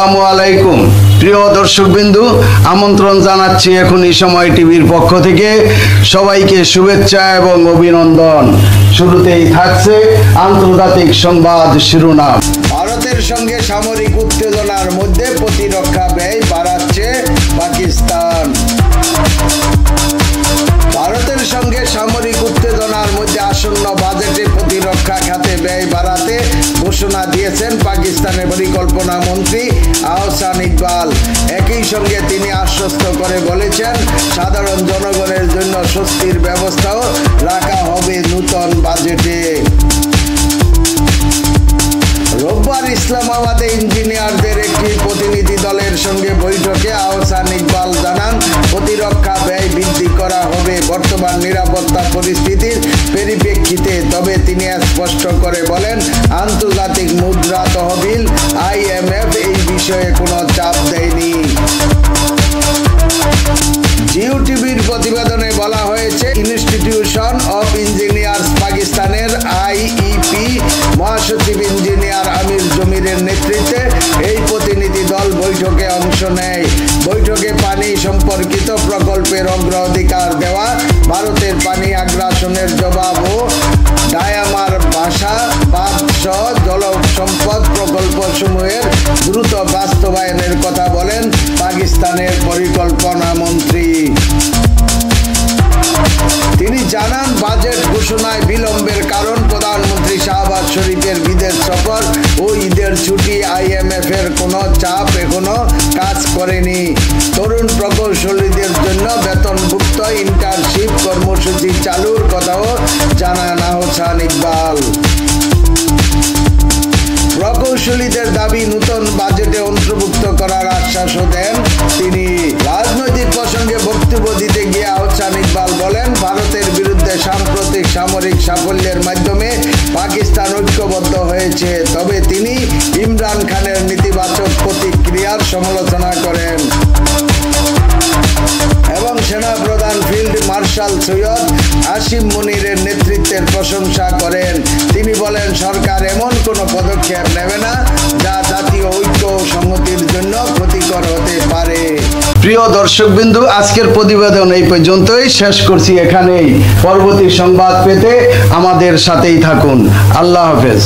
আসসালামু আলাইকুম প্রিয় দর্শকবৃন্দু, আমন্ত্রণ জানাচ্ছি এখনই সময় টিভির পক্ষ থেকে সবাইকে শুভেচ্ছা এবং অভিনন্দন। শুরুতেই থাকছে আন্তর্জাতিক সংবাদ শিরোনাম। ভারতের সঙ্গে সামরিক উত্তেজনার মধ্যে প্রতিরক্ষা ব্যয় বাড়াচ্ছে পাকিস্তান। ভারতের সঙ্গে সামরিক উত্তেজনার মধ্যে আসন্ন বাজেটে প্রতিরক্ষা খাতে ব্যয় বাড়াতে ঘোষণা দিয়েছেন পাকিস্তানের পরিকল্পনা মন্ত্রী আহসান ইকবাল। একই সঙ্গে তিনি আশ্বস্ত করে বলেছেন, সাধারণ জনগণের জন্য স্বস্তির ব্যবস্থাও রাখা হবে নতুন বাজেটে। রোববার ইসলামাবাদে ইঞ্জিনিয়ারদের একটি প্রতিনিধি দলের সঙ্গে বৈঠকে আহসান ইকবাল জানান, প্রতিরক্ষা ব্যয় বৃদ্ধি করা হবে বর্তমান নিরাপত্তা পরিস্থিতির পরিপ্রেক্ষিতে। তবে তিনি স্পষ্ট করে বলেন, আন্তর্জাতিক মুদ্রা তহবিল IMF এই বিষয়ে কোনো চাপ দেয়নি। জিও টিভির প্রতিবেদনে বলা হয়েছে, ইনস্টিটিউশন অফ ইঞ্জিনিয়ার্স পাকিস্তানের IEP মহাসচিব ইঞ্জিনিয়ার আমির জমিরের নেতৃত্বে এই প্রতিনিধি দল বৈঠকে অংশ নেয়। বৈঠকে পানি সম্পর্কিত প্রকল্পের অগ্রাধিকার দেওয়া, ভারতের পানি আগ্রাসনের জবাব ও ডায়ামার ভাষা বাদসহ জল সম্পদ প্রকল্পসমূহের দ্রুত বাস্তবায়নের কথা বলেন পাকিস্তানের পরিকল্পনা মন্ত্রী। তিনি জানান, বাজেট ঘোষণায় বিলম্বের কারণ প্রধানমন্ত্রী শাহবাজ শরীফের বিদেশ সফর ও ঈদের ছুটি। IMF এর কোনো চাপ এখনো কাজ করেনি। তরুণ প্রকৌশলীদের জন্য বেতনভুক্ত ইন্টার্নশিপ কর্মসূচি চালুর কথাও জানান আহসান ইকবাল। প্রকৌশলীদের দাবি নতুন বাজেটে অন্তর্ভুক্ত করার আশ্বাসও দেন তিনি। রাজনৈতিক প্রসঙ্গে বক্তব্য দিতে গিয়ে আহসান ইকবাল বলেন, ভারতের বিরুদ্ধে সাম্প্রতিক সামরিক সাফল্যের মাধ্যমে পাকিস্তান ঐক্যবদ্ধ হয়েছে। তবে তিনি ইমরান খানের নেতিবাচক প্রতিক্রিয়ার সমালোচনা করেন এবং সেনাপ্রধান ফিল্ড মার্শাল সৈয়দ আসিম মুনিরের নেতৃত্বের প্রশংসা করেন। তিনি বলেন, সরকার এমন কোনো পদক্ষেপ নেবে না যা জাতীয় ঐক্য ও সংহতির জন্য ক্ষতিকর হতে পারে। প্রিয় দর্শকবৃন্দু, আজকের প্রতিবেদন এই পর্যন্তই শেষ করছি এখানেই। পরবর্তী সংবাদ পেতে আমাদের সাথেই থাকুন। আল্লাহ হাফেজ।